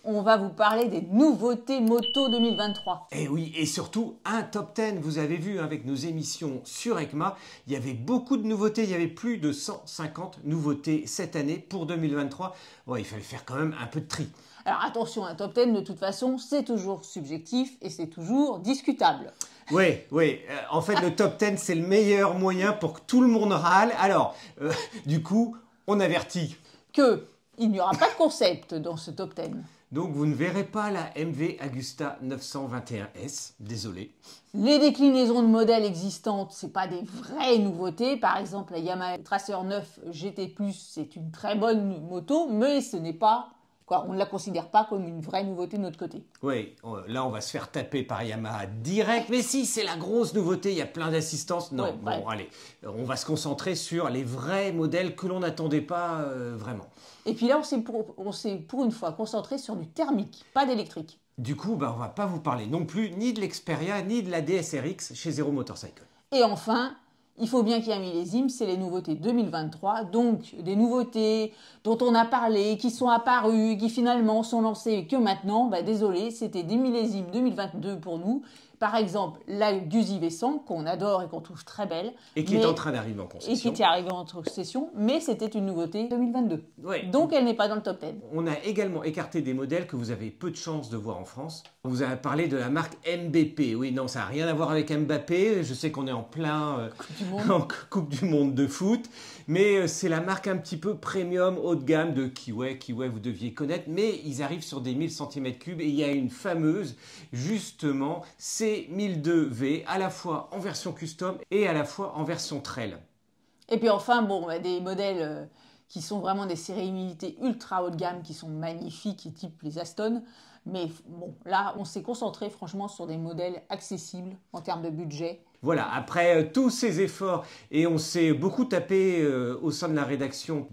on va vous parler des nouveautés moto 2023. Et oui, et surtout un top 10. Vous avez vu avec nos émissions sur EICMA, il y avait beaucoup de nouveautés. Il y avait plus de 150 nouveautés cette année pour 2023. Ouais, il fallait faire quand même un peu de tri. Alors attention, un top 10 de toute façon, c'est toujours subjectif et c'est toujours discutable. Oui, oui. En fait, le top 10, c'est le meilleur moyen pour que tout le monde râle. Alors, du coup, on avertit. Il n'y aura pas de concept dans ce top 10. Donc, vous ne verrez pas la MV Agusta 921S. Désolé. Les déclinaisons de modèles existantes, ce n'est pas des vraies nouveautés. Par exemple, la Yamaha Tracer 9 GT+, c'est une très bonne moto, mais ce n'est pas... on ne la considère pas comme une vraie nouveauté de notre côté. Oui, là on va se faire taper par Yamaha direct, mais si, c'est la grosse nouveauté, il y a plein d'assistances. Non, ouais, bon, allez, on va se concentrer sur les vrais modèles que l'on n'attendait pas vraiment. Et puis là, on s'est pour une fois concentré sur du thermique, pas d'électrique. Du coup, on ne va pas vous parler non plus ni de l'Xperia, ni de la DSRX chez Zero Motorcycle. Et enfin... il faut bien qu'il y ait un millésime, c'est les nouveautés 2023, donc des nouveautés dont on a parlé, qui sont apparues, qui finalement sont lancées que maintenant, désolé, c'était des millésimes 2022 pour nous. Par exemple, la Guzzi V100, qu'on adore et qu'on trouve très belle. Et qui est en train d'arriver en concession. Et qui était arrivée en concession, mais c'était une nouveauté 2022. Ouais. Donc elle n'est pas dans le top 10. On a également écarté des modèles que vous avez peu de chance de voir en France. On vous a parlé de la marque MBP. Oui, non, ça n'a rien à voir avec Mbappé. Je sais qu'on est en plein Coupe du Monde de foot. Mais c'est la marque un petit peu premium, haut de gamme de Kiway. Kiway, vous deviez connaître. Mais ils arrivent sur des 1000 cm3 et il y a une fameuse, justement, C1002V, à la fois en version custom et à la fois en version trail. Et puis enfin, des modèles qui sont vraiment des séries limitées ultra haut de gamme, qui sont magnifiques, type les Aston. Mais bon, là, on s'est concentré franchement sur des modèles accessibles en termes de budget. Voilà, après tous ces efforts, et on s'est beaucoup tapé au sein de la rédaction,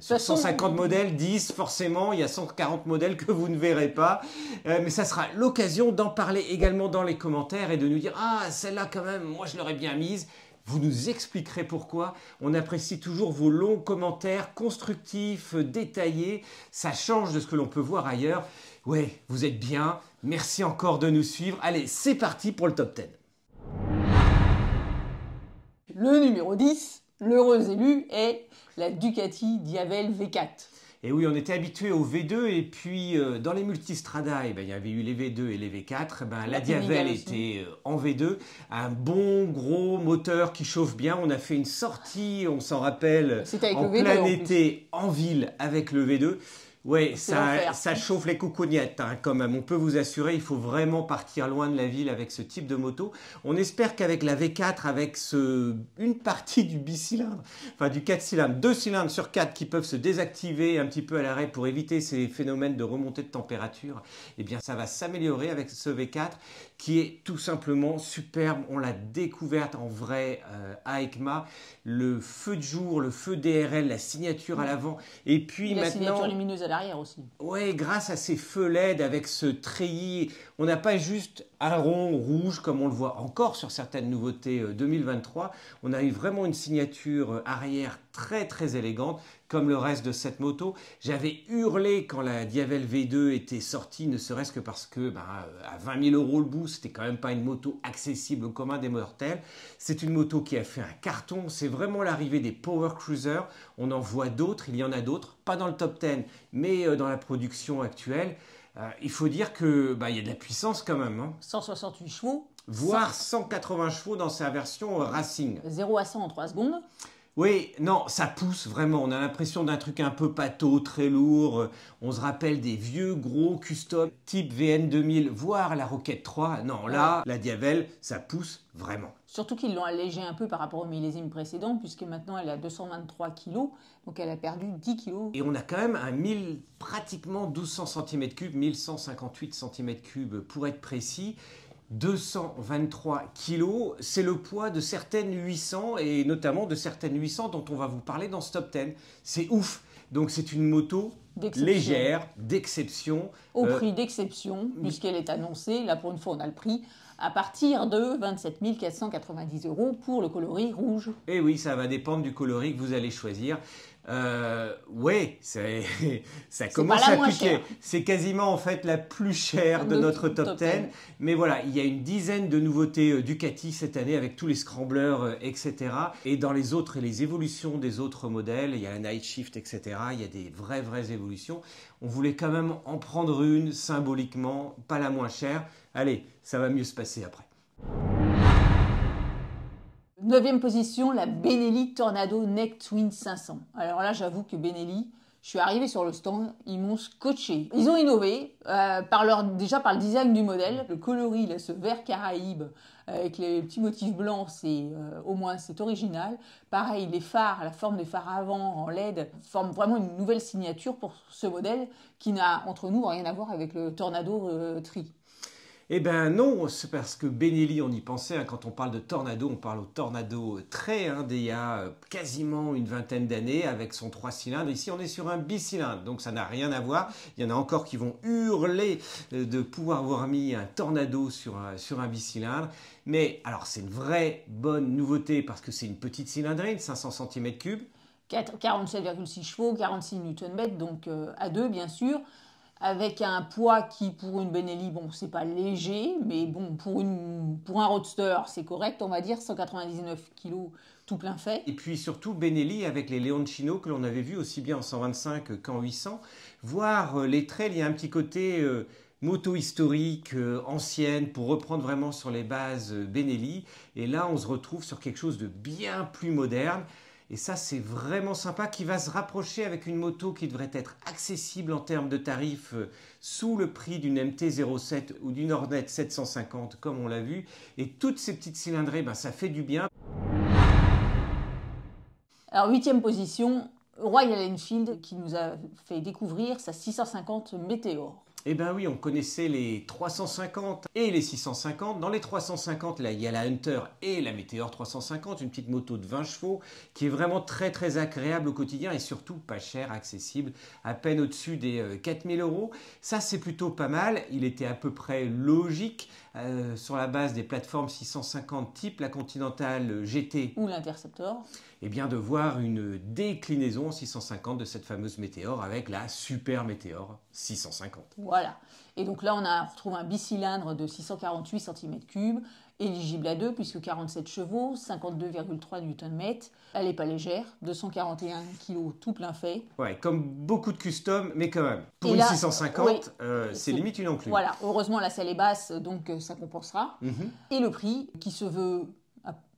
sur 150 modèles, 10 forcément, il y a 140 modèles que vous ne verrez pas, mais ça sera l'occasion d'en parler également dans les commentaires et de nous dire « Ah, celle-là quand même, moi je l'aurais bien mise ». Vous nous expliquerez pourquoi. On apprécie toujours vos longs commentaires constructifs, détaillés. Ça change de ce que l'on peut voir ailleurs. Ouais, vous êtes bien. Merci encore de nous suivre. Allez, c'est parti pour le top 10. Le numéro 10, l'heureux élu, est la Ducati Diavel V4. Et oui, on était habitué au V2 et puis dans les multistrada, il y avait eu les V2 et les V4. La Diavel était en V2, un bon gros moteur qui chauffe bien. On a fait une sortie, on s'en rappelle, en plein été en ville avec le V2. Oui, ça chauffe les coucougnettes quand même. On peut vous assurer, il faut vraiment partir loin de la ville avec ce type de moto. On espère qu'avec la V4, avec une partie du bicylindre, enfin du 4 cylindres, 2 cylindres sur 4 qui peuvent se désactiver un petit peu à l'arrêt pour éviter ces phénomènes de remontée de température, eh bien ça va s'améliorer avec ce V4 qui est tout simplement superbe. On l'a découverte en vrai à EICMA. Le feu de jour, le feu DRL, la signature à l'avant et puis la signature lumineuse à l'arrière aussi. Oui, grâce à ces feux LED avec ce treillis, on n'a pas juste un rond rouge comme on le voit encore sur certaines nouveautés 2023. On a eu vraiment une signature arrière très très élégante comme le reste de cette moto. J'avais hurlé quand la Diavel V2 était sortie, ne serait-ce que parce que à 20 000 € le bout, c'était quand même pas une moto accessible au commun des mortels. C'est une moto qui a fait un carton. C'est vraiment l'arrivée des Power Cruiser. On en voit d'autres, il y en a d'autres, pas dans le top 10, mais dans la production actuelle. Il faut dire que y a de la puissance quand même. 168 chevaux. Voire 180 chevaux dans sa version racing. 0 à 100 en 3 secondes. Oui, non, ça pousse vraiment. On a l'impression d'un truc un peu pâteau, très lourd. On se rappelle des vieux gros custom type VN 2000, voire la Rocket 3. Non, là, la Diavel, ça pousse vraiment. Surtout qu'ils l'ont allégé un peu par rapport au millésime précédent, puisque maintenant elle a 223 kg, donc elle a perdu 10 kg. Et on a quand même pratiquement 1200 cm3, 1158 cm3 pour être précis. 223 kg, c'est le poids de certaines 800 et notamment de certaines 800 dont on va vous parler dans ce top 10. C'est ouf. Donc c'est une moto légère, d'exception. Au prix d'exception, puisqu'elle est annoncée, là pour une fois on a le prix, à partir de 27 490 € pour le coloris rouge. Et oui, ça va dépendre du coloris que vous allez choisir. Ouais, ça commence à piquer. C'est quasiment en fait la plus chère de notre top 10. Mais voilà, il y a une dizaine de nouveautés Ducati cette année avec tous les scramblers, etc. Et dans les autres et les évolutions des autres modèles, il y a la Night Shift, etc. Il y a des vraies évolutions. On voulait quand même en prendre une symboliquement, pas la moins chère. Allez, ça va mieux se passer après. 9e position, la Benelli Tornado Neck Twin 500. Alors là, j'avoue que Benelli, je suis arrivée sur le stand, ils m'ont scotché. Ils ont innové déjà par le design du modèle. Le coloris, là, ce vert caraïbe avec les petits motifs blancs, au moins c'est original. Pareil, les phares, la forme des phares avant en LED forment vraiment une nouvelle signature pour ce modèle qui n'a entre nous rien à voir avec le Tornado Tri. Eh bien non, c'est parce que Benelli, on y pensait, hein, quand on parle de Tornado, on parle au Tornado Trait, d'il y a quasiment une vingtaine d'années, avec son 3 cylindres. Ici, on est sur un bicylindre, donc ça n'a rien à voir. Il y en a encore qui vont hurler de pouvoir avoir mis un Tornado sur un bicylindre. Mais alors, c'est une vraie bonne nouveauté, parce que c'est une petite cylindrine, 500 cm3. 47,6 chevaux, 46 Nm, donc à 2 bien sûr. Avec un poids qui, pour une Benelli, bon, c'est pas léger, mais bon, pour un roadster, c'est correct, on va dire, 199 kg tout plein fait. Et puis surtout, Benelli, avec les Leoncino, que l'on avait vu aussi bien en 125 qu'en 800, voir les trails, il y a un petit côté moto historique, ancienne, pour reprendre vraiment sur les bases Benelli. Et là, on se retrouve sur quelque chose de bien plus moderne. Et ça, c'est vraiment sympa, qui va se rapprocher avec une moto qui devrait être accessible en termes de tarifs sous le prix d'une MT-07 ou d'une Hornet 750, comme on l'a vu. Et toutes ces petites cylindrées, ça fait du bien. Alors, 8e position, Royal Enfield, qui nous a fait découvrir sa 650 Meteor. Eh bien oui, on connaissait les 350 et les 650. Dans les 350, là, il y a la Hunter et la Meteor 350, une petite moto de 20 chevaux qui est vraiment très agréable au quotidien et surtout pas cher, accessible, à peine au-dessus des 4000 €. Ça, c'est plutôt pas mal. Il était à peu près logique sur la base des plateformes 650 type la Continental GT ou l'Interceptor. Eh bien, de voir une déclinaison en 650 de cette fameuse Météor avec la Super Météor 650. Voilà. Et donc là, on retrouve un bicylindre de 648 cm3, éligible à 2, puisque 47 chevaux, 52,3 Nm. Elle n'est pas légère, 241 kg tout plein fait. Ouais, comme beaucoup de custom, mais quand même. Pour une 650, oui, c'est limite une enclume. Voilà, heureusement la selle est basse, donc ça compensera. Et le prix, qui se veut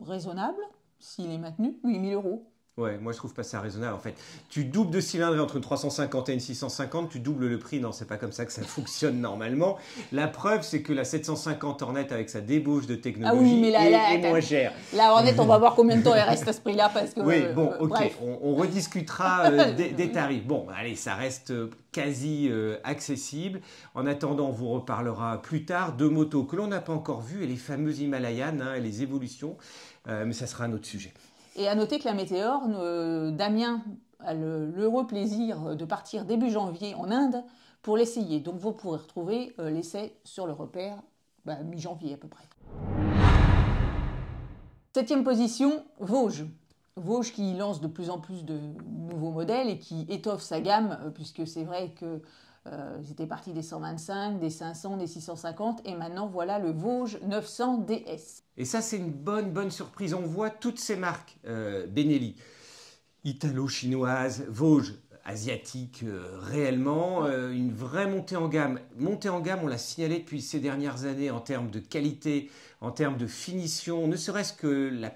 raisonnable, s'il est maintenu, 8 000 €. Ouais, moi je trouve pas ça raisonnable en fait. Tu doubles de cylindres entre une 350 et une 650, tu doubles le prix. Non, c'est pas comme ça que ça fonctionne normalement. La preuve, c'est que la 750 Hornet avec sa débauche de technologie est moins chère. La Hornet, on va voir combien de temps elle reste à ce prix-là parce que. Oui, bon, ok, on rediscutera des tarifs. Bon, allez, ça reste quasi accessible. En attendant, on vous reparlera plus tard de motos que l'on n'a pas encore vues et les fameuses Himalayan et les évolutions. Mais ça sera un autre sujet. Et à noter que la Météor, Damien a l'heureux plaisir de partir début janvier en Inde pour l'essayer. Donc vous pourrez retrouver l'essai sur le repère mi-janvier à peu près. 7e position, Vosges. Vosges qui lance de plus en plus de nouveaux modèles et qui étoffe sa gamme, puisque c'est vrai que ils étaient partis des 125, des 500, des 650 et maintenant voilà le Vosges 900 DS. Et ça c'est une bonne surprise. On voit toutes ces marques Benelli, italo-chinoises, Vosges, asiatiques réellement, une vraie montée en gamme. Montée en gamme, on l'a signalé depuis ces dernières années en termes de qualité, en termes de finition, ne serait-ce que la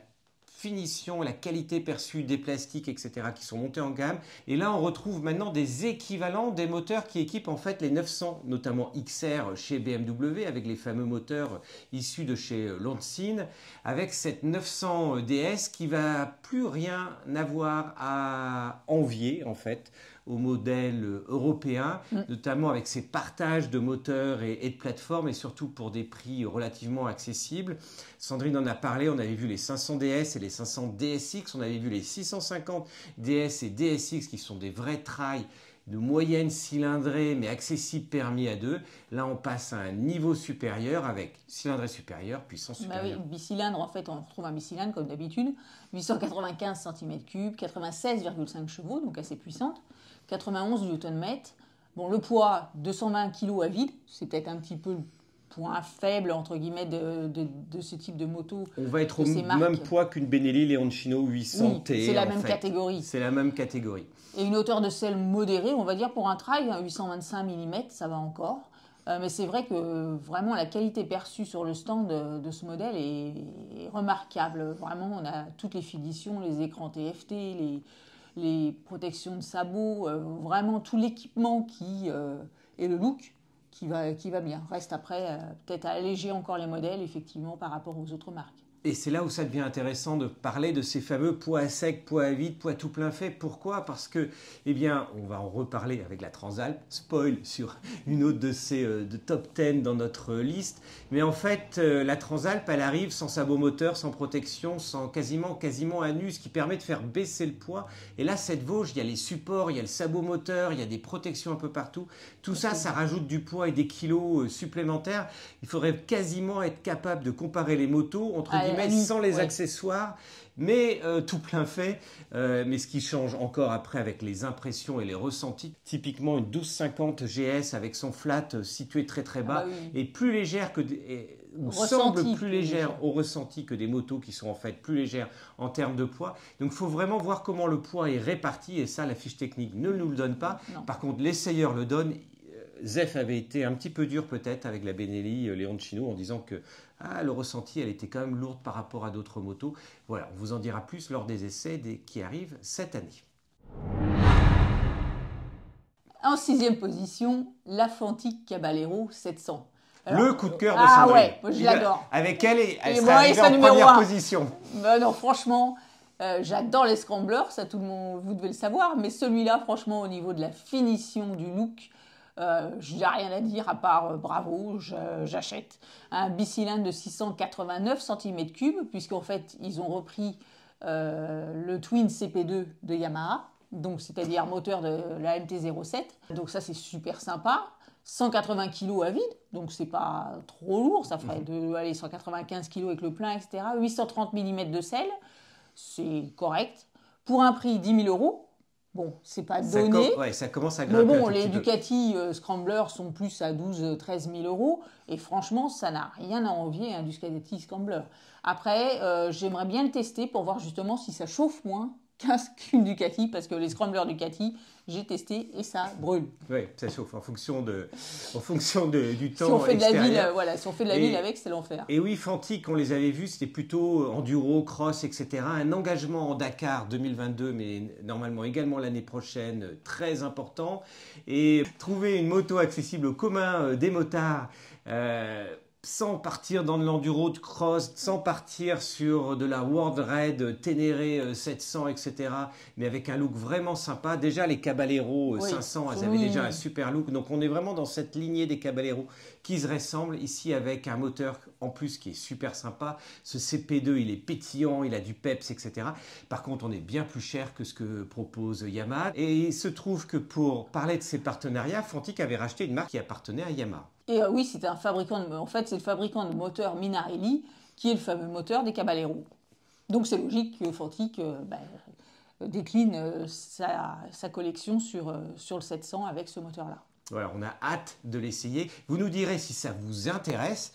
finition, la qualité perçue des plastiques, etc., qui sont montés en gamme. Et là, on retrouve maintenant des équivalents des moteurs qui équipent en fait les 900, notamment XR chez BMW, avec les fameux moteurs issus de chez Longines, avec cette 900 DS qui va plus rien avoir à envier en fait au modèle européen, notamment avec ses partages de moteurs et de plateformes et surtout pour des prix relativement accessibles. Sandrine en a parlé, on avait vu les 500 DS et les 500 DSX, on avait vu les 650 DS et DSX qui sont des vrais trails de moyenne cylindrée mais accessible permis à deux. Là, on passe à un niveau supérieur avec cylindrée supérieure, puissance supérieure. Oui, bicylindre, en fait, on retrouve un bicylindre comme d'habitude, 895 cm3, 96,5 chevaux, donc assez puissante, 91 Nm. Bon, le poids, 220 kg à vide, c'est peut-être un petit peu le point faible, entre guillemets, de ce type de moto. On va être au même poids qu'une Benelli Leoncino 800 T. C'est la même catégorie. C'est la même catégorie. Et une hauteur de selle modérée, on va dire pour un trail, 825 mm, ça va encore. Mais c'est vrai que vraiment la qualité perçue sur le stand de ce modèle est remarquable. Vraiment, on a toutes les finitions, les écrans TFT, les protections de sabots, vraiment tout l'équipement et le look qui va bien. Reste après peut-être à alléger encore les modèles effectivement par rapport aux autres marques. Et c'est là où ça devient intéressant de parler de ces fameux poids à sec, poids à vide, poids tout plein fait. Pourquoi? Parce que, eh bien, on va en reparler avec la Transalp. Spoil sur une autre de ces de top 10 dans notre liste. Mais en fait, la Transalp, elle arrive sans sabot moteur, sans protection, sans quasiment à nu, ce qui permet de faire baisser le poids. Et là, cette Vosges, il y a les supports, il y a le sabot moteur, il y a des protections un peu partout. Tout ça, ça rajoute du poids et des kilos supplémentaires. Il faudrait quasiment être capable de comparer les motos entre guillemets sans les accessoires, mais tout plein fait. Mais ce qui change encore après avec les impressions et les ressentis, typiquement une 1250 GS avec son flat situé très très bas est plus légère que semble plus légère au ressenti que des motos qui sont en fait plus légères en termes de poids. Donc il faut vraiment voir comment le poids est réparti et ça la fiche technique ne nous le donne pas. Non. Par contre l'essayeur le donne. Zef avait été un petit peu dur peut-être avec la Benelli Leoncino en disant que le ressenti, elle était quand même lourde par rapport à d'autres motos. Voilà, on vous en dira plus lors des essais qui arrivent cette année. En 6e position, la Fantic Caballero 700. Alors, le coup de cœur de Sandrine. Ouais, moi je l'adore. Avec elle, elle serait arrivée en première position. Non, franchement, j'adore les scramblers, ça tout le monde, vous devez le savoir, mais celui-là, franchement, au niveau de la finition, du look, je n'ai rien à dire à part bravo, j'achète. Un bicylindre de 689 cm3, puisqu'en fait, ils ont repris le Twin CP2 de Yamaha, donc c'est-à-dire moteur de la MT-07. Donc ça, c'est super sympa. 180 kg à vide, donc c'est pas trop lourd, ça ferait 195 kg avec le plein, etc. 830 mm de selle, c'est correct. Pour un prix 10 000 €. Bon, c'est pas donné. Ça commence à grimper. Mais bon, les Ducati Scrambler sont plus à 12-13 000 €. Et franchement, ça n'a rien à envier à un Ducati Scrambler. Après, j'aimerais bien le tester pour voir justement si ça chauffe moins qu'une Ducati. Parce que les Scramblers Ducati, j'ai testé et ça brûle. Oui, ça chauffe en fonction du temps. Si on fait extérieur. de la ville, voilà, si on fait de la ville avec, c'est l'enfer. Et oui, Fantic, on les avait vus, c'était plutôt enduro, cross, etc. Un engagement en Dakar 2022, mais normalement également l'année prochaine, très important. Et trouver une moto accessible au commun des motards. Sans partir dans de l'enduro de cross, sans partir sur de la World Raid Ténéré 700, etc. Mais avec un look vraiment sympa. Déjà, les Caballero 500, elles avaient déjà un super look. Donc, on est vraiment dans cette lignée des Caballero qui se ressemblent. Ici, avec un moteur en plus qui est super sympa. Ce CP2, il est pétillant, il a du peps, etc. Par contre, on est bien plus cher que ce que propose Yamaha. Et il se trouve que pour parler de ses partenariats, Fantic avait racheté une marque qui appartenait à Yamaha. Et oui, c'était un fabricant en fait, c'est le fabricant de moteurs Minarelli qui est le fameux moteur des Caballero. Donc c'est logique que Fantic décline sa collection sur le 700 avec ce moteur-là. Voilà, on a hâte de l'essayer. Vous nous direz si ça vous intéresse.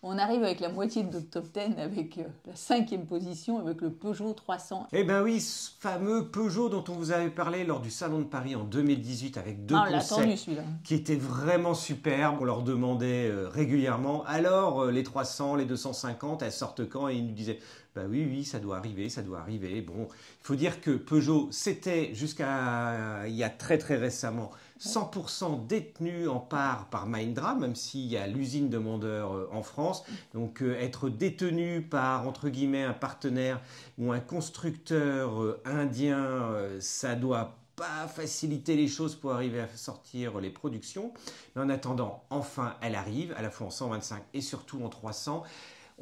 On arrive avec la moitié de notre top 10 avec la 5e position avec le Peugeot 300. Eh bien oui, ce fameux Peugeot dont on vous avait parlé lors du Salon de Paris en 2018 avec deux concepts qui étaient vraiment superbes. On leur demandait régulièrement, alors les 300, les 250, elles sortent quand? Et ils nous disaient, bah oui, ça doit arriver. Bon, il faut dire que Peugeot, c'était jusqu'à il y a très très récemment 100% détenu en part par Mahindra, même s'il y a l'usine demandeur en France. Donc être détenu par, entre guillemets, un partenaire ou un constructeur indien, ça doit pas faciliter les choses pour arriver à sortir les productions. Mais en attendant, enfin, elle arrive, à la fois en 125 et surtout en 300.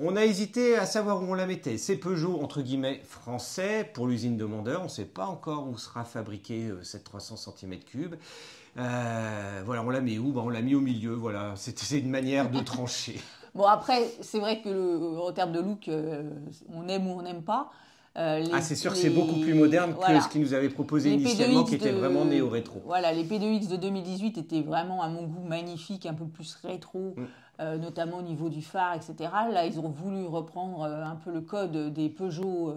On a hésité à savoir où on la mettait. C'est Peugeot, entre guillemets, français, pour l'usine de Mandeur. On ne sait pas encore où sera fabriquée cette 300 cm3. Voilà, on la met où? On l'a mis au milieu, voilà. C'est une manière de trancher. Bon, après, c'est vrai que en termes de look, on aime ou on n'aime pas. C'est sûr que c'est beaucoup plus moderne que ce qu'ils nous avaient proposé initialement, qui était vraiment néo-rétro. Voilà, les P2X de 2018 étaient vraiment, à mon goût, magnifiques, un peu plus rétro, notamment au niveau du phare, etc. Là, ils ont voulu reprendre un peu le code des Peugeot,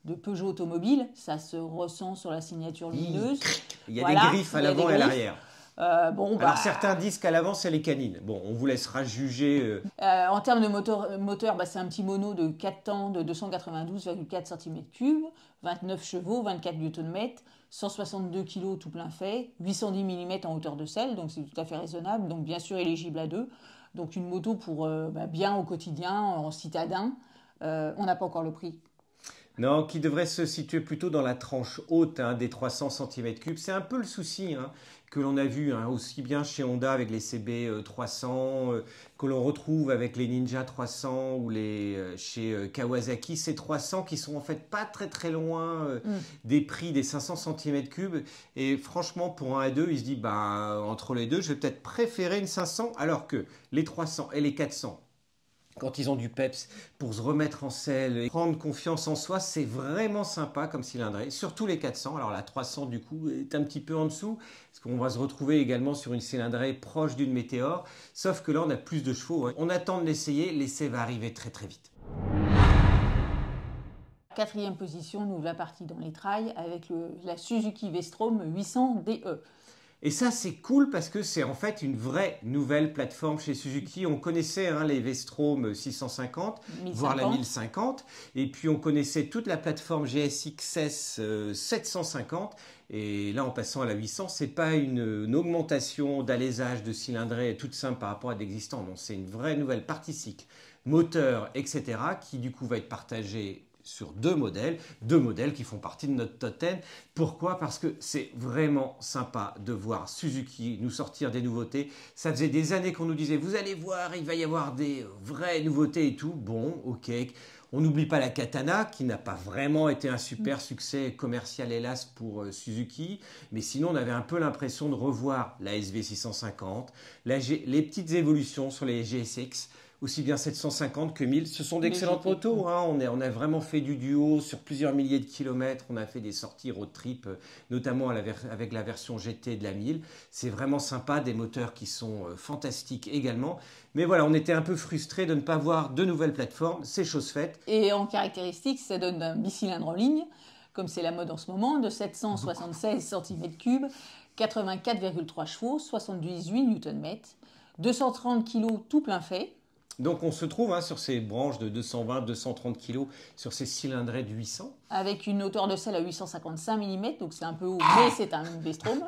de Peugeot Automobile. Ça se ressent sur la signature lumineuse. Il y a des griffes à l'avant et à l'arrière. Alors certains disent qu'à l'avant c'est les canines. Bon, on vous laissera juger. En termes de moteur, c'est un petit mono de 4 temps de 292,4 cm3, 29 chevaux, 24 Nm, 162 kg tout plein fait, 810 mm en hauteur de selle, donc c'est tout à fait raisonnable, donc bien sûr éligible à 2. Donc une moto pour bien au quotidien, en citadin. On n'a pas encore le prix. Non, qui devrait se situer plutôt dans la tranche haute des 300 cm3. C'est un peu le souci que l'on a vu aussi bien chez Honda avec les CB 300, que l'on retrouve avec les Ninja 300 ou chez Kawasaki. Ces 300 qui sont en fait pas très très loin des prix des 500 cm3. Et franchement, pour un A2, il se dit, entre les deux, je vais peut-être préférer une 500, alors que les 300 et les 400, quand ils ont du peps pour se remettre en selle et prendre confiance en soi, c'est vraiment sympa comme cylindrée. Surtout les 400. Alors la 300 du coup est un petit peu en dessous, parce qu'on va se retrouver également sur une cylindrée proche d'une Météor. Sauf que là on a plus de chevaux. On attend de l'essayer, l'essai va arriver très très vite. Quatrième position, nous la partie dans les trails avec la Suzuki V-Strom 800 DE. Et ça, c'est cool parce que c'est en fait une vraie nouvelle plateforme chez Suzuki. On connaissait les V-Strom 650, 1050. Voire la 1050. Et puis, on connaissait toute la plateforme GSX-S 750. Et là, en passant à la 800, ce n'est pas une augmentation d'alésage de cylindrée toute simple par rapport à l'existant. Non, c'est une vraie nouvelle partie cycle, moteur, etc. qui, du coup, va être partagée sur deux modèles qui font partie de notre top 10. Pourquoi? Parce que c'est vraiment sympa de voir Suzuki nous sortir des nouveautés. Ça faisait des années qu'on nous disait, vous allez voir, il va y avoir des vraies nouveautés et tout. Bon, ok. On n'oublie pas la Katana, qui n'a pas vraiment été un super succès commercial, hélas, pour Suzuki. Mais sinon, on avait un peu l'impression de revoir la SV650, les petites évolutions sur les GSX, aussi bien 750 que 1000. Ce sont d'excellentes motos. On a vraiment fait du duo sur plusieurs milliers de kilomètres. On a fait des sorties road trip, notamment avec la version GT de la 1000. C'est vraiment sympa, des moteurs qui sont fantastiques également. Mais voilà, on était un peu frustrés de ne pas voir de nouvelles plateformes. C'est chose faite. Et en caractéristique, ça donne un bicylindre en ligne, comme c'est la mode en ce moment, de 776 cm3, 84,3 chevaux, 78 Nm, 230 kg tout plein fait. Donc on se trouve sur ces branches de 220-230 kg sur ces cylindrées de 800. Avec une hauteur de selle à 855 mm, donc c'est un peu haut, mais c'est un V-Strom.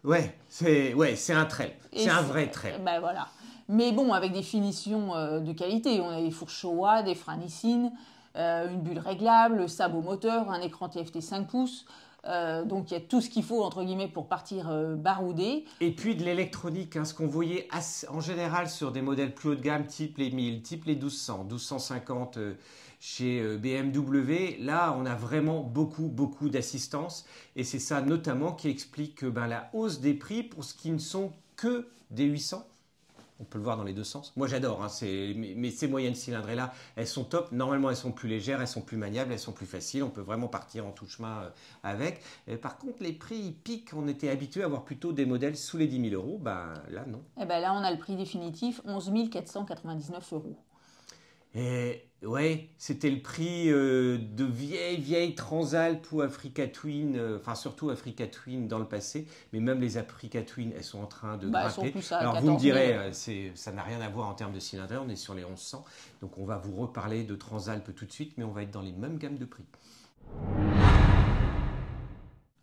Ouais, c'est un trail, c'est un vrai trail. Voilà. Mais bon, avec des finitions de qualité. On a des fourches Showa, des freins Nissin, une bulle réglable, le sabot moteur, un écran TFT 5 pouces. Donc il y a tout ce qu'il faut entre guillemets pour partir baroudé. Et puis de l'électronique, ce qu'on voyait en général sur des modèles plus haut de gamme, type les 1000, type les 1200, 1250 chez BMW. Là, on a vraiment beaucoup d'assistance. Et c'est ça notamment qui explique la hausse des prix pour ce qui ne sont que des 800. On peut le voir dans les deux sens. Moi, j'adore. Mais ces moyennes cylindrées-là, elles sont top. Normalement, elles sont plus légères, elles sont plus maniables, elles sont plus faciles. On peut vraiment partir en tout chemin avec. Par contre, les prix, ils piquent. On était habitué à avoir plutôt des modèles sous les 10 000 €. Là, non. Là, on a le prix définitif, 11 499 €. Et ouais, c'était le prix de vieilles Transalp ou Africa Twin, surtout Africa Twin dans le passé, mais même les Africa Twin, elles sont en train de grimper. Alors vous me direz, ça n'a rien à voir en termes de cylindrée, on est sur les 1100, donc on va vous reparler de Transalp tout de suite, mais on va être dans les mêmes gammes de prix.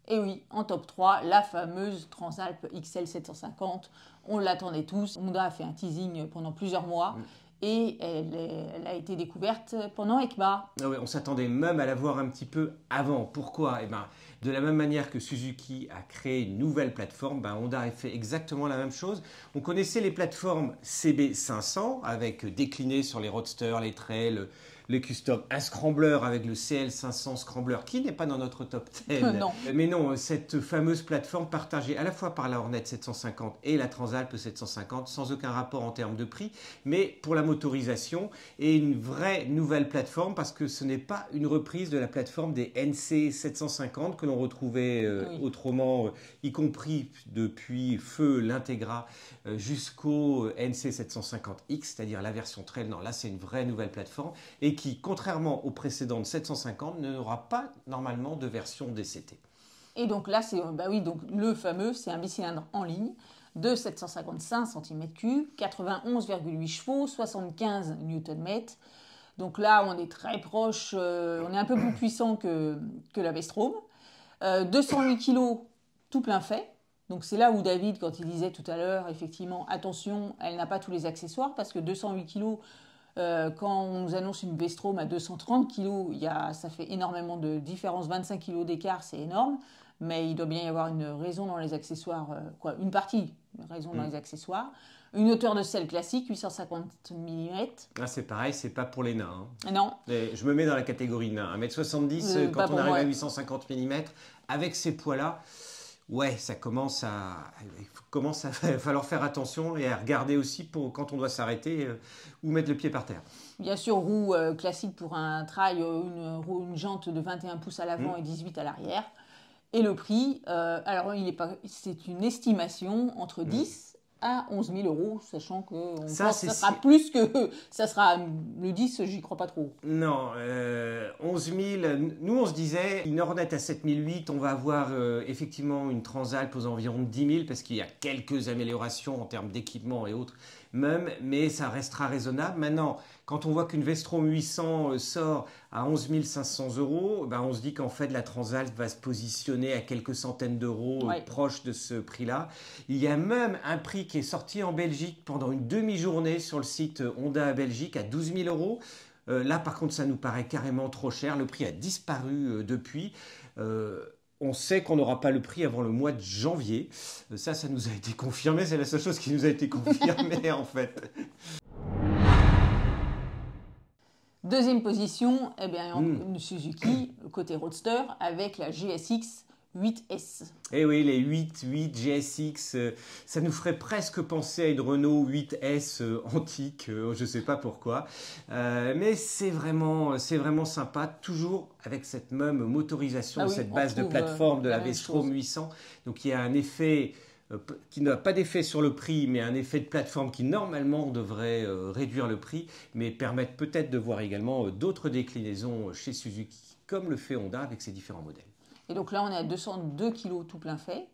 Et oui, en top 3, la fameuse Transalp XL 750. On l'attendait tous. Honda a fait un teasing pendant plusieurs mois. et elle a été découverte pendant EICMA. Ah ouais, on s'attendait même à la voir un petit peu avant. Pourquoi? Eh ben, de la même manière que Suzuki a créé une nouvelle plateforme, ben Honda a fait exactement la même chose. On connaissait les plateformes CB500 avec décliné sur les roadsters, les trails, les custom, un scrambler avec le CL500 Scrambler qui n'est pas dans notre top 10. Non. Mais non, cette fameuse plateforme partagée à la fois par la Hornet 750 et la Transalp 750 sans aucun rapport en termes de prix, mais pour la motorisation et une vraie nouvelle plateforme parce que ce n'est pas une reprise de la plateforme des NC 750 que l'on retrouvait autrement, y compris depuis feu l'Integra jusqu'au NC 750X, c'est-à-dire la version trail. Non, là c'est une vraie nouvelle plateforme et qui, contrairement aux précédentes 750, n'aura pas normalement de version DCT. Et donc là, donc le fameux, c'est un bicylindre en ligne de 755 cm3, 91,8 chevaux, 75 Nm. Donc là, on est très proche, on est un peu plus puissant que la V-Strom. 208 kg tout plein fait. Donc c'est là où David, quand il disait tout à l'heure, effectivement, attention, elle n'a pas tous les accessoires, parce que 208 kg, quand on nous annonce une V-Strom à 230 kg, ça fait énormément de différence, 25 kg d'écart, c'est énorme, mais il doit bien y avoir une raison dans les accessoires, une partie, une raison dans les accessoires. Une hauteur de selle classique, 850 mm. Ah, c'est pareil, c'est pas pour les nains. Hein. Non. Et je me mets dans la catégorie nain. 1m70, quand on arrive à 850 mm, avec ces poids-là, ouais, ça commence à falloir faire attention et à regarder aussi quand on doit s'arrêter ou mettre le pied par terre. Bien sûr, roue classique pour un trail, une jante de 21 pouces à l'avant et 18 à l'arrière. Et le prix, c'est une estimation entre 10 à 11 000 euros, sachant que ça sera plus que... Ça sera le 10, j'y crois pas trop. Non, 11 000... Nous, on se disait, une Hornet à 7 800, on va avoir effectivement une Transalp aux environs de 10 000, parce qu'il y a quelques améliorations en termes d'équipement et autres, même, mais ça restera raisonnable. Maintenant, quand on voit qu'une V-Strom 800 sort à 11 500 euros, ben on se dit qu'en fait, la Transalp va se positionner à quelques centaines d'euros proche de ce prix-là. Il y a même un prix qui est sorti en Belgique pendant une demi-journée sur le site Honda à Belgique à 12 000 euros. Là, par contre, ça nous paraît carrément trop cher. Le prix a disparu depuis. On sait qu'on n'aura pas le prix avant le mois de janvier. Ça nous a été confirmé. C'est la seule chose qui nous a été confirmée, en fait. Deuxième position, Suzuki, côté Roadster, avec la GSX 8S. Eh oui, les 8 GSX, ça nous ferait presque penser à une Renault 8S antique, je ne sais pas pourquoi. Mais c'est vraiment sympa, toujours avec cette même motorisation, cette base de plateforme de la V-Strom 800. Donc il y a un effet qui n'a pas d'effet sur le prix, mais un effet de plateforme qui normalement devrait réduire le prix, mais permettre peut-être de voir également d'autres déclinaisons chez Suzuki, comme le fait Honda avec ses différents modèles. Et donc là, on est à 202 kg tout plein fait.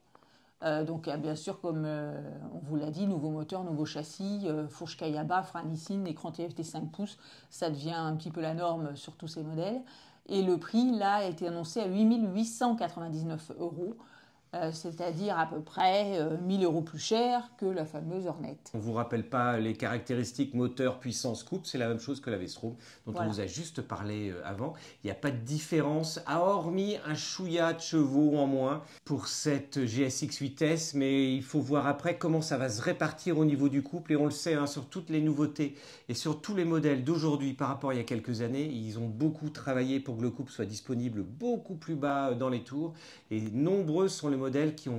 Donc bien sûr, comme on vous l'a dit, nouveau moteur, nouveau châssis, fourche Kayaba, frein Nissin, écran TFT 5 pouces, ça devient un petit peu la norme sur tous ces modèles. Et le prix, là, a été annoncé à 8 899 euros. C'est-à-dire à peu près 1 000 euros plus cher que la fameuse Hornet. On ne vous rappelle pas les caractéristiques moteur, puissance, coupe, c'est la même chose que la V-Strom dont on vous a juste parlé avant. Il n'y a pas de différence, hormis un chouïa de chevaux en moins pour cette GSX 8S, mais il faut voir après comment ça va se répartir au niveau du couple, et on le sait, sur toutes les nouveautés et sur tous les modèles d'aujourd'hui par rapport à il y a quelques années, ils ont beaucoup travaillé pour que le couple soit disponible beaucoup plus bas dans les tours, et nombreux sont les modèles qui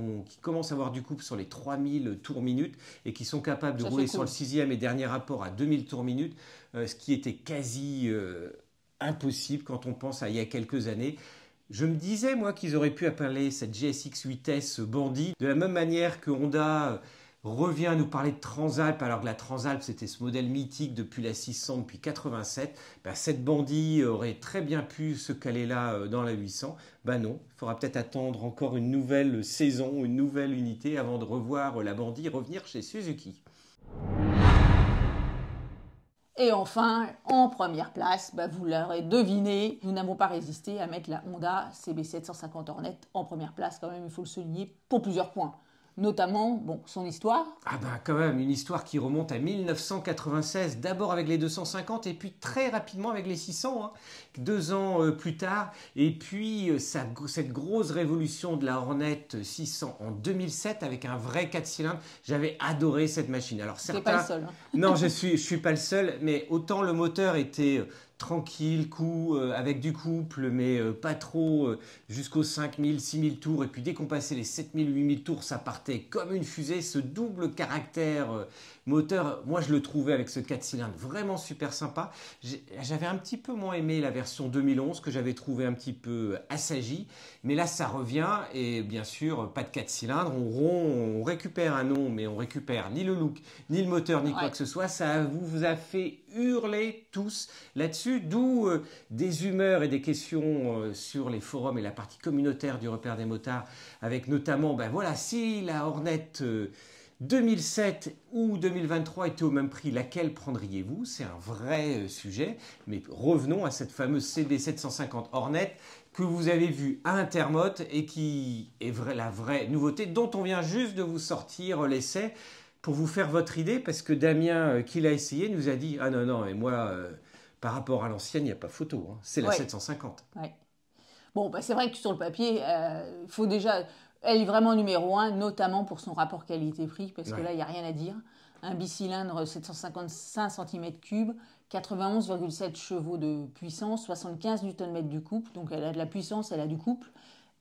commencent à avoir du couple sur les 3000 tours minutes et qui sont capables de rouler sur le 6e et dernier rapport à 2000 tours minutes, ce qui était quasi impossible quand on pense à il y a quelques années. Je me disais, moi, qu'ils auraient pu appeler cette GSX 8S bandit, de la même manière que Honda revient à nous parler de Transalp, alors que la Transalp, c'était ce modèle mythique depuis la 600, depuis 87. Cette bandit aurait très bien pu se caler là dans la 800. Non, il faudra peut-être attendre encore une nouvelle saison, une nouvelle unité avant de revoir la bandit revenir chez Suzuki. Et enfin, en première place, vous l'aurez deviné, nous n'avons pas résisté à mettre la Honda CB750 Hornet en première place, quand même, il faut le souligner, pour plusieurs points. notamment son histoire. Ah ben quand même, une histoire qui remonte à 1996, d'abord avec les 250 et puis très rapidement avec les 600, 2 ans plus tard. Et puis cette grosse révolution de la Hornet 600 en 2007 avec un vrai 4 cylindres. J'avais adoré cette machine. Alors certains... T'es pas le seul. Non, je suis pas le seul, mais autant le moteur était... tranquille, avec du couple, mais pas trop, jusqu'aux 5000, 6000 tours. Et puis dès qu'on passait les 7000, 8000 tours, ça partait comme une fusée. Ce double caractère moteur, moi je le trouvais avec ce 4 cylindres vraiment super sympa. J'avais un petit peu moins aimé la version 2011 que j'avais trouvé un petit peu assagie. Mais là ça revient et bien sûr pas de 4 cylindres. On récupère un nom, mais on récupère ni le look, ni le moteur, ni quoi que ce soit. Ça vous a fait hurler tous là-dessus. D'où des humeurs et des questions sur les forums et la partie communautaire du repère des motards, avec notamment, si la Hornet 2007 ou 2023 était au même prix, laquelle prendriez-vous? C'est un vrai sujet, mais revenons à cette fameuse CB750 Hornet que vous avez vue à Intermot et qui est la vraie nouveauté dont on vient juste de vous sortir l'essai pour vous faire votre idée, parce que Damien, qui l'a essayé, nous a dit « Ah non, et moi... par rapport à l'ancienne, il n'y a pas photo. C'est la 750. Ouais. Bon, c'est vrai que sur le papier, faut déjà... Elle est vraiment numéro 1, notamment pour son rapport qualité-prix, parce que là, il n'y a rien à dire. Un bicylindre 755 cm3, 91,7 chevaux de puissance, 75 Nm du couple. Donc, elle a de la puissance, elle a du couple.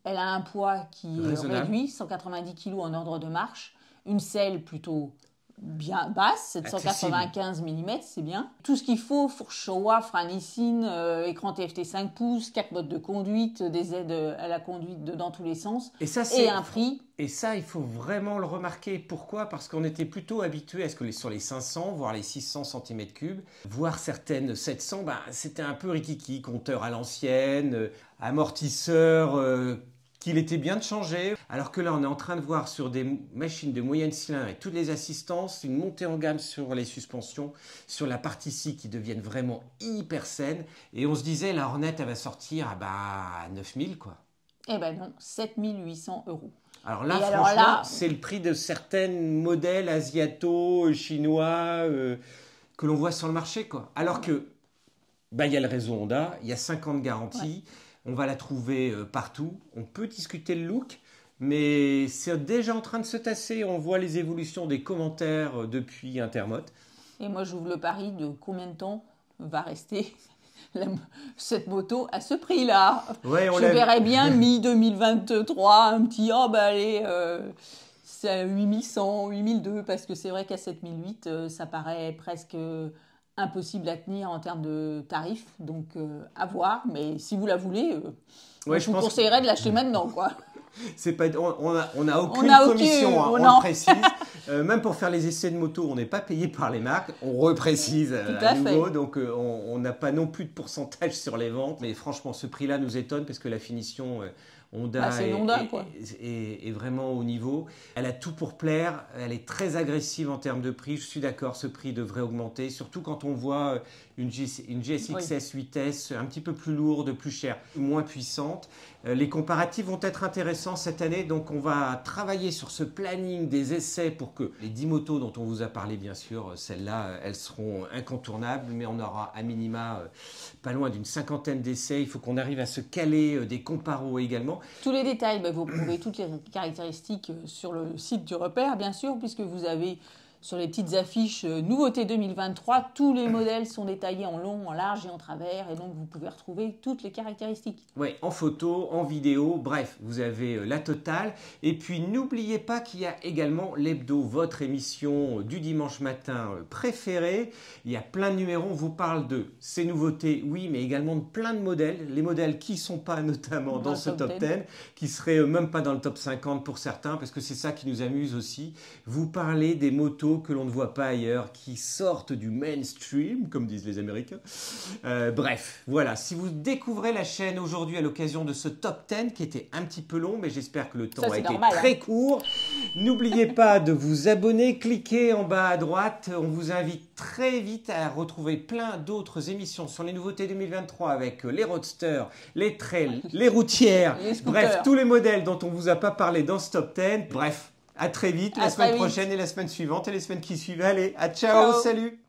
Elle a un poids qui est réduit, 190 kg en ordre de marche. Une selle plutôt... bien basse, 795 mm, c'est bien. Tout ce qu'il faut, fourche Showa, frein Nissin, écran TFT 5 pouces, 4 modes de conduite, des aides à la conduite dans tous les sens, et un prix. Et ça, il faut vraiment le remarquer. Pourquoi? Parce qu'on était plutôt habitué à ce que sur les 500, voire les 600 cm3, voire certaines 700, c'était un peu rikiki, compteur à l'ancienne, amortisseur... qu'il était bien de changer, alors que là on est en train de voir sur des machines de moyenne cylindre et toutes les assistances, une montée en gamme sur les suspensions, sur la partie ci qui deviennent vraiment hyper saines, et on se disait la Hornet elle va sortir à 9000 quoi. Eh ben non, 7800 €. Alors là, franchement, c'est le prix de certains modèles asiato, chinois, que l'on voit sur le marché quoi. Alors que, il y a le réseau Honda, il y a 5 ans de garantie, on va la trouver partout. On peut discuter le look, mais c'est déjà en train de se tasser. On voit les évolutions des commentaires depuis Intermot. Et moi, j'ouvre le pari de combien de temps va rester cette moto à ce prix-là. Je verrais bien mi-2023, un petit c'est à 8100, 8002, parce que c'est vrai qu'à 7008, ça paraît presque... impossible à tenir en termes de tarifs, donc à voir, mais si vous la voulez, je vous conseillerais de l'acheter maintenant, quoi. C'est pas, on n'a aucune commission, on le précise. Même pour faire les essais de moto, on n'est pas payé par les marques, on reprécise à nouveau, donc on n'a pas non plus de pourcentage sur les ventes, mais franchement, ce prix-là nous étonne parce que la finition... Honda est vraiment au niveau. Elle a tout pour plaire. Elle est très agressive en termes de prix. Je suis d'accord, ce prix devrait augmenter. Surtout quand on voit une GSX-S 8S un petit peu plus lourde, plus chère, moins puissante. Les comparatifs vont être intéressants cette année. Donc on va travailler sur ce planning des essais pour que les 10 motos dont on vous a parlé, bien sûr, celles-là, elles seront incontournables. Mais on aura à minima pas loin d'une 50aine d'essais. Il faut qu'on arrive à se caler des comparos également. Tous les détails, vous retrouvez toutes les caractéristiques sur le site du repère, bien sûr, puisque vous avez sur les petites affiches nouveautés 2023, tous les modèles sont détaillés en long, en large et en travers, et donc vous pouvez retrouver toutes les caractéristiques. Oui, en photo, en vidéo, bref, vous avez la totale. Et puis n'oubliez pas qu'il y a également l'hebdo, votre émission du dimanche matin préférée. Il y a plein de numéros, on vous parle de ces nouveautés, oui, mais également de plein de modèles. Les modèles qui ne sont pas notamment dans ce top 10, qui ne seraient même pas dans le top 50 pour certains, parce que c'est ça qui nous amuse aussi. Vous parlez des motos que l'on ne voit pas ailleurs, qui sortent du mainstream, comme disent les Américains. Bref, voilà. Si vous découvrez la chaîne aujourd'hui à l'occasion de ce top 10, qui était un petit peu long, mais j'espère que le temps a été très court, n'oubliez pas de vous abonner, cliquez en bas à droite. On vous invite très vite à retrouver plein d'autres émissions sur les nouveautés 2023 avec les roadsters, les trails, les routières, bref, tous les modèles dont on ne vous a pas parlé dans ce top 10. Bref, À très vite, À la très semaine vite. prochaine et la semaine suivante et les semaines qui suivent. Allez, à ciao, Ciao. salut!